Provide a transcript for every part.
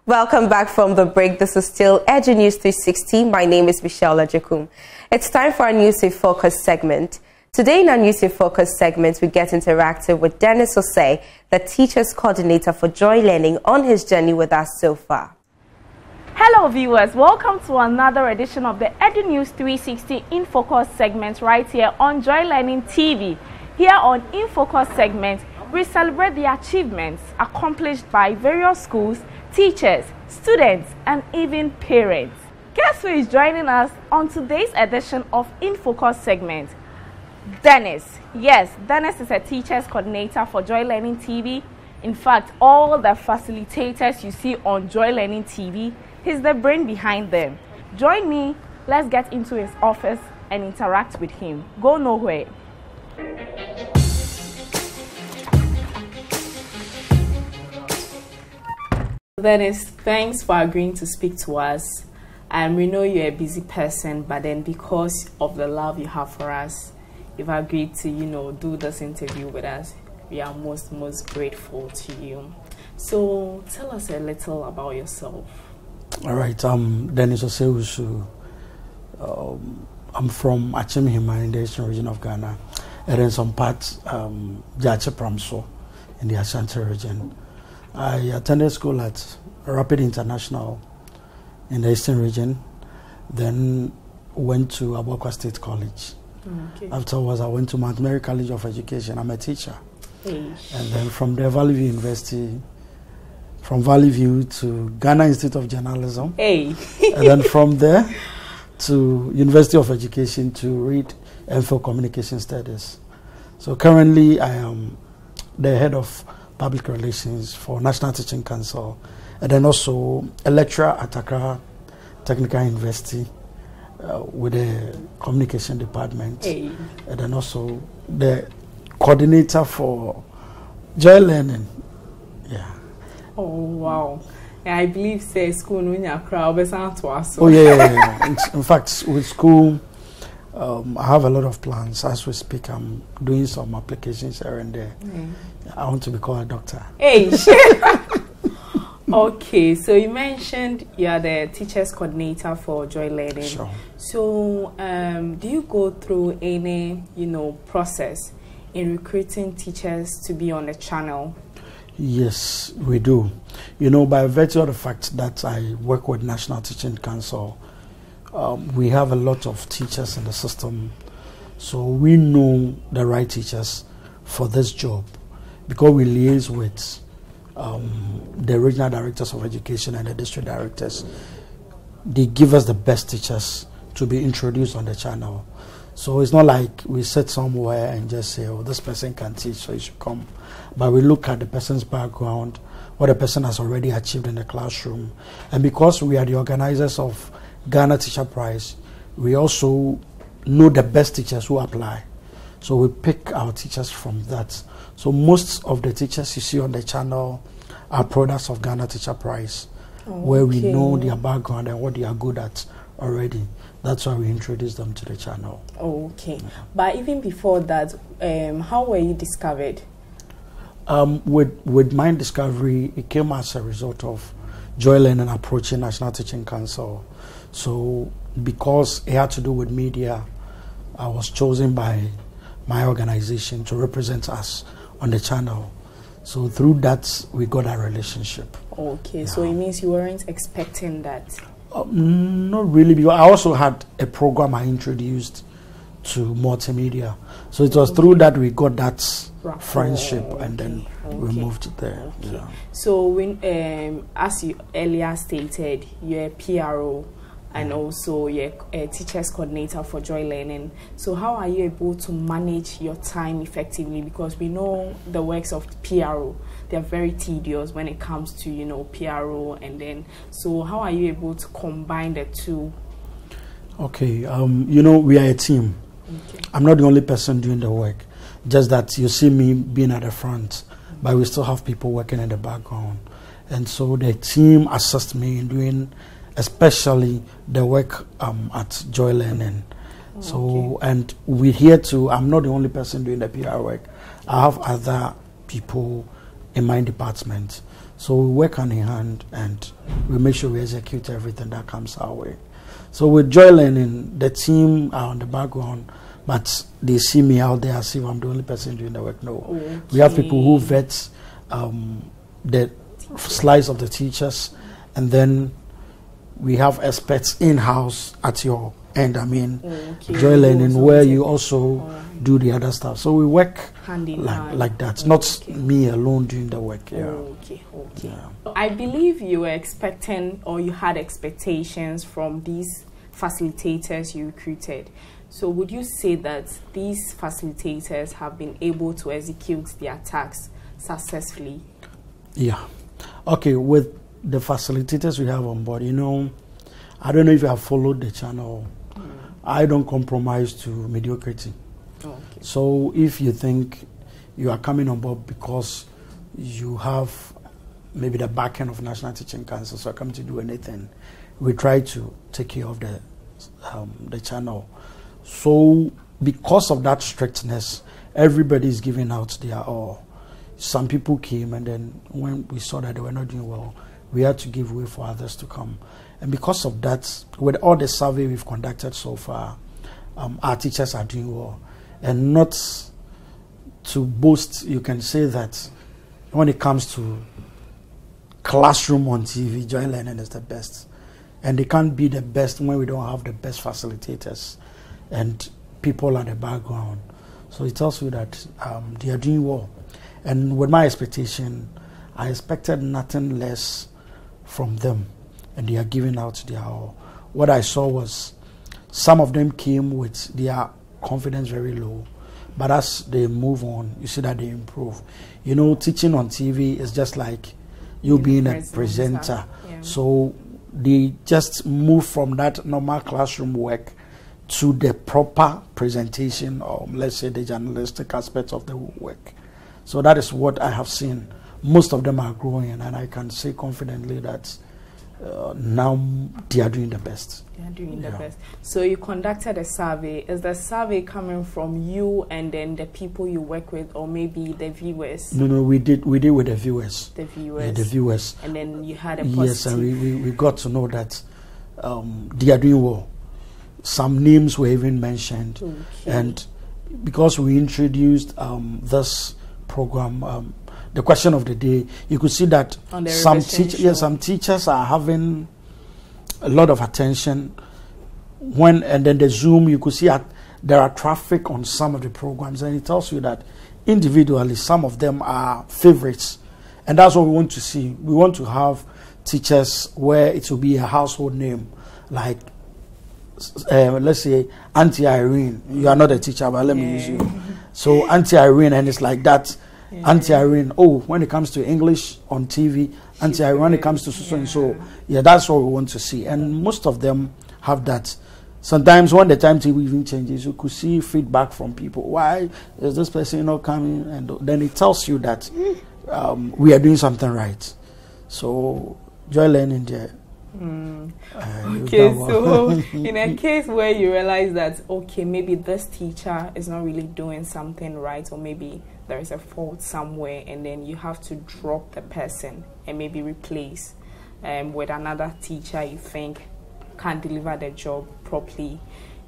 Welcome back from the break. This is still Edu News 360. My name is Michelle Ajekum. It's time for our News In-focus segment. Today in our News In-focus segment, we get interactive with Dennis Osei, the Teachers Coordinator for Joy Learning, on his journey with us so far. Hello viewers, welcome to another edition of the Edu News 360 In-focus segment right here on Joy Learning TV. Here on In-focus segment, we celebrate the achievements accomplished by various schools, teachers, students, and even parents. Guess who is joining us on today's edition of In-focus segment? Dennis. Yes, Dennis is a Teachers Coordinator for Joy Learning TV. In fact, all the facilitators you see on Joy Learning TV, he's the brain behind them. Join me, let's get into his office and interact with him. Go nowhere. Dennis, thanks for agreeing to speak to us. And we know you're a busy person, but then because of the love you have for us, you've agreed to, do this interview with us. We are most grateful to you. So tell us a little about yourself. All right, I'm Dennis Osei. I'm from Achimhima in the eastern region of Ghana, and in some parts, Jache Pramso in the Ashanti region. I attended school at Rapid International in the eastern region, then went to Abokwa State College. Okay. Afterwards, I went to Mount Mary College of Education. I'm a teacher. And then from there, Valley View University, from Valley View to Ghana Institute of Journalism. And then from there to University of Education to read MPhil Communication Studies. So currently, I am the head of Public Relations for National Teaching Council, and then also a lecturer at Accra Technical University with the Communication Department, and then also the coordinator for Joy Learning. Yeah. Oh wow! Yeah, I believe say school in Accra, to us. Oh yeah. In fact, with school, I have a lot of plans. As we speak, I'm doing some applications here and there. I want to become a doctor. Okay, so you mentioned you are the Teachers Coordinator for Joy Learning. Sure. So, do you go through any, process in recruiting teachers to be on the channel? Yes, we do. By virtue of the fact that I work with National Teaching Council, we have a lot of teachers in the system, so we know the right teachers for this job because we liaise with the regional directors of education and the district directors. They give us the best teachers to be introduced on the channel. So it's not like we sit somewhere and just say, oh, this person can teach, so you should come. But we look at the person's background, what the person has already achieved in the classroom. And because we are the organizers of Ghana Teacher Prize, we also know the best teachers who apply. So we pick our teachers from that. So most of the teachers you see on the channel are products of Ghana Teacher Prize, where we know their background and what they are good at already. That's why we introduce them to the channel. Okay. But even before that, how were you discovered? With my discovery, it came as a result of Joy Learning approaching National Teaching Council. So because it had to do with media, I was chosen by my organization to represent us on the channel. So through that, we got a relationship. Okay, yeah. So it means you weren't expecting that? Not really, because I also had a program I introduced to multimedia. So it was through that we got that friendship, and then we moved there. Okay. Yeah. So when, as you earlier stated, you're a PRO and also you're a Teachers Coordinator for Joy Learning. So how are you able to manage your time effectively? Because we know the works of PRO, they're very tedious when it comes to, PRO, and then, so how are you able to combine the two? Okay, we are a team. Okay. I'm not the only person doing the work, just that you see me being at the front, but we still have people working in the background. And so the team assists me in doing especially the work at Joy Learning. So, and we're here to, I'm not the only person doing the PR work. I have other people in my department. So we work hand in hand and we make sure we execute everything that comes our way. So with Joy Learning, the team are on the background, but they see me out there as if I'm the only person doing the work. No. Okay. We have people who vet the slides of the teachers, and then we have experts in-house at your end. I mean, Joy Learning, where you also do the other stuff. So we work hand in hand. Like that, not me alone doing the work. Yeah. Okay. Yeah. I believe you were expecting, or you had expectations from these facilitators you recruited. So would you say that these facilitators have been able to execute their tasks successfully? Yeah. Okay, with the facilitators we have on board, you know, I don't know if you have followed the channel. I don't compromise to mediocrity. Okay. So if you think you are coming on board because you have maybe the backing of National Teaching Council, so come to do anything, we try to take care of the channel. So because of that strictness, everybody is giving out their all. Some people came, and then when we saw that they were not doing well, we had to give way for others to come. And because of that, with all the survey we've conducted so far, our teachers are doing well. And not to boast, you can say that when it comes to classroom on TV, Joy Learning is the best. And they can't be the best when we don't have the best facilitators and people at the background. So it tells you that they are doing well. And with my expectation, I expected nothing less from them. And they are giving out their all. What I saw was some of them came with their confidence very low. But as they move on, you see that they improve. You know, teaching on TV is just like you being a presenter. Yeah. So they just move from that normal classroom work to the proper presentation, or let's say the journalistic aspect of the work. So that is what I have seen. Most of them are growing, and I can say confidently that now they are doing the best. They are doing the best. So you conducted a survey. Is the survey coming from you and then the people you work with, or maybe the viewers? No, we did with the viewers. The viewers. Yeah, the viewers. And then you had a positive. Yes, and we got to know that they are doing well. Some names were even mentioned. Okay. And because we introduced this program, the question of the day, you could see that some teachers are having a lot of attention. And then the Zoom, you could see there are traffic on some of the programs, and it tells you that individually some of them are favorites. And that's what we want to see. We want to have teachers where it will be a household name, like let's say Auntie Irene. You are not a teacher, but let me use you. So Auntie Irene, and it's like that. Auntie Irene, when it comes to English on TV, Auntie Irene, when it comes to so and so, that's what we want to see. And most of them have that. Sometimes when the timetable even changes, you could see feedback from people. Why is this person not coming? And then it tells you that we are doing something right. So Joy Learning there. Okay, so in a case where you realize that, okay, maybe this teacher is not really doing something right, or maybe there is a fault somewhere, and then you have to drop the person and maybe replace with another teacher you think can deliver the job properly.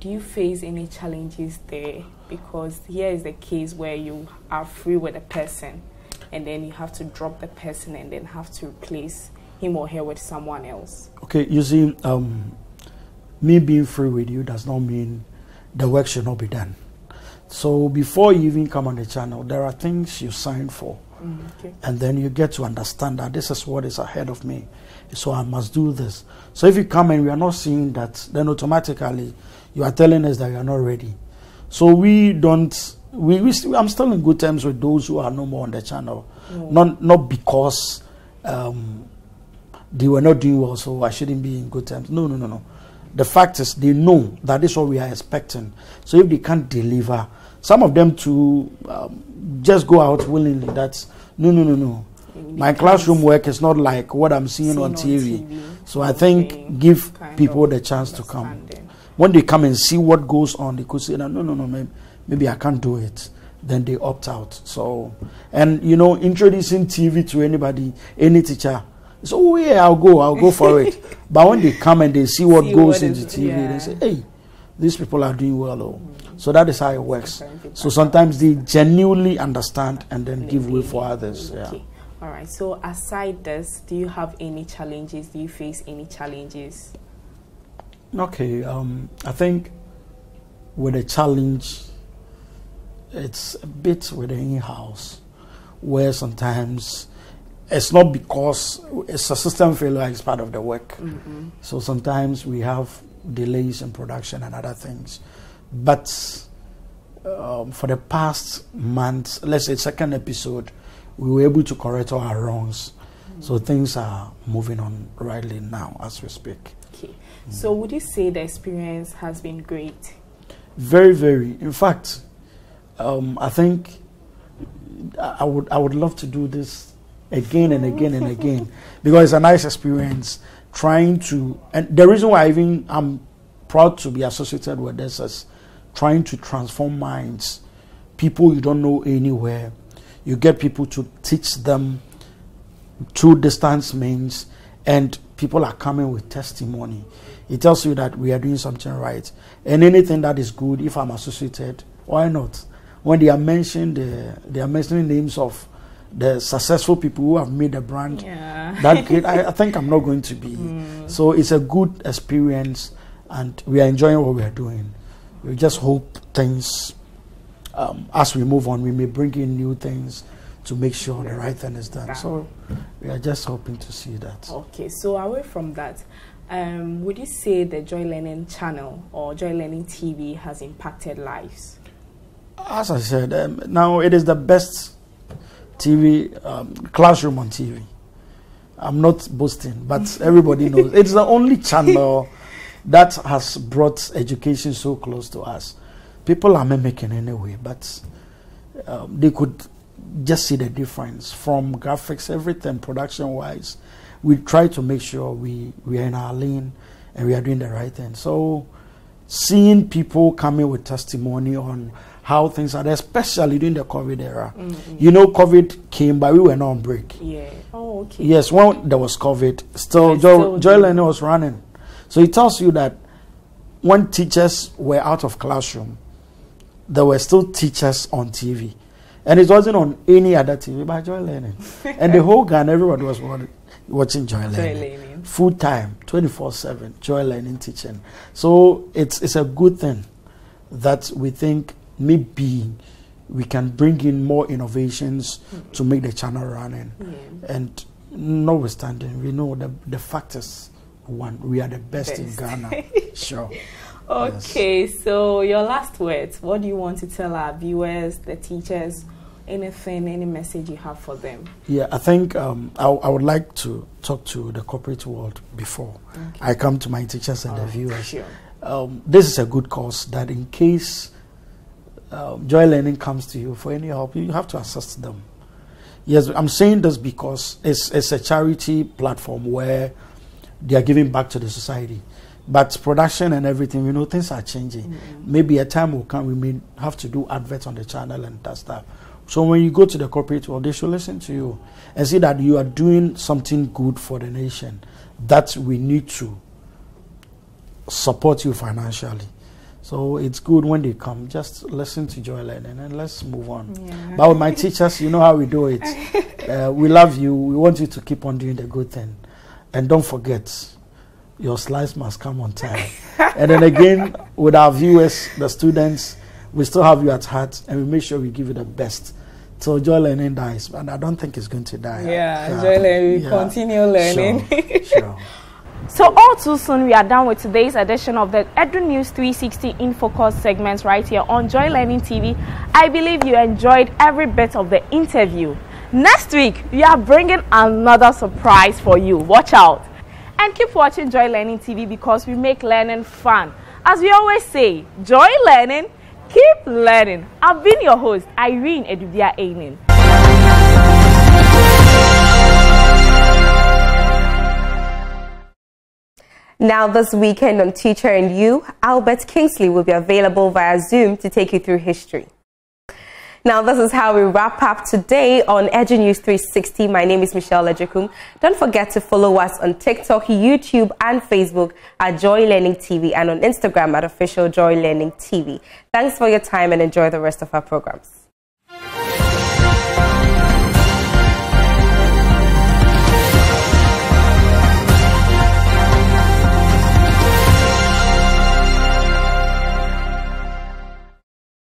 Do you face any challenges there? Because here is the case where you are free with a person, and then you have to drop the person and then have to replace him or her with someone else. Okay, you see, me being free with you does not mean the work should not be done. So before you even come on the channel, there are things you sign for. Okay. And then you get to understand that this is what is ahead of me. So I must do this. So if you come and we are not seeing that, then automatically you are telling us that you are not ready. So we don't, I'm still in good terms with those who are no more on the channel. Not because they were not doing well, so I shouldn't be in good terms. No. The fact is, they know that this is what we are expecting. So if they can't deliver, some of them to just go out willingly. That's no. My classroom work is not like what I'm seeing on TV. So I think give people the chance to come. When they come and see what goes on, they could say, no, maybe I can't do it. then they opt out. So, and you know, introducing TV to anybody, any teacher, so oh yeah, I'll go for it. But when they come and they see what goes into TV, they say, hey, these people are doing well. Oh. So that is how it works. So sometimes they genuinely understand and then give way for others. Okay. Yeah. All right. So aside this, do you have any challenges? Do you face any challenges? Okay. I think with a challenge, it's a bit with the in-house, where sometimes it's not because it's a system failure, it's part of the work. So sometimes we have delays in production and other things. But for the past month, let's say second episode, we were able to correct all our wrongs. So things are moving on rightly now as we speak. Okay. So would you say the experience has been great? Very, very. In fact, I think I would love to do this again and again and again, because it's a nice experience trying to, and the reason why I'm proud to be associated with this is trying to transform minds. People you don't know anywhere, you get people to teach them through distance means, and people are coming with testimony. It tells you that we are doing something right, and anything that is good, if I'm associated, why not? When they are mentioned, they are mentioning names of the successful people who have made a brand that great. I think I'm not going to be. So it's a good experience, and we are enjoying what we are doing. We just hope things, as we move on, we may bring in new things to make sure the right thing is done. So we are just hoping to see that. Okay, so away from that, would you say the Joy Learning channel or Joy Learning TV has impacted lives? As I said, now it is the best TV, classroom on TV. I'm not boasting, but everybody knows. It's the only channel that has brought education so close to us. People are mimicking anyway, but they could just see the difference from graphics, everything, production-wise. We try to make sure we are in our lane and we are doing the right thing. So seeing people coming with testimony on how things are, especially during the COVID era. You know, COVID came, but we were not on break. Yeah. Oh, okay. Yes, when there was COVID, still Joy Learning was running. So it tells you that when teachers were out of classroom, there were still teachers on TV. And it wasn't on any other TV but Joy Learning. And the whole Ghana, everybody was watching Joy Learning. Full time, 24/7, Joy Learning teaching. So it's a good thing that we think maybe we can bring in more innovations to make the channel running. And notwithstanding, we know the fact is, one, we are the best in Ghana. Sure. Okay, yes. So your last words, what do you want to tell our viewers, the teachers, anything, any message you have for them? Yeah, I think I would like to talk to the corporate world before I come to my teachers and the viewers. Sure. This is a good cause that in case Joy Learning comes to you for any help, you have to assist them. Yes, I'm saying this because it's a charity platform where they are giving back to the society. But production and everything, you know, things are changing. Maybe a time will come we may have to do adverts on the channel and that stuff. So when you go to the corporate world, they should listen to you and see that you are doing something good for the nation, that we need to support you financially. So it's good when they come, just listen to Joy Learning and let's move on. But with my teachers, you know how we do it. We love you. We want you to keep on doing the good thing. And don't forget, your slides must come on time. And then again, with our viewers, the students, we still have you at heart and we make sure we give you the best. So Joy Learning dies, but I don't think it's going to die. Joy Learning, we continue learning. Sure. So all too soon, we are done with today's edition of the Edu News 360 In Focus segments right here on Joy Learning TV. I believe you enjoyed every bit of the interview. Next week, we are bringing another surprise for you. Watch out. And keep watching Joy Learning TV because we make learning fun. As we always say, Joy Learning, keep learning. I've been your host, Irene Edu. Now this weekend on Teacher and You, Albert Kingsley will be available via Zoom to take you through history. Now, this is how we wrap up today on Edu News 360. My name is Michelle Lejekum. Don't forget to follow us on TikTok, YouTube, and Facebook at Joy Learning TV, and on Instagram at Official Joy Learning TV. Thanks for your time and enjoy the rest of our programs.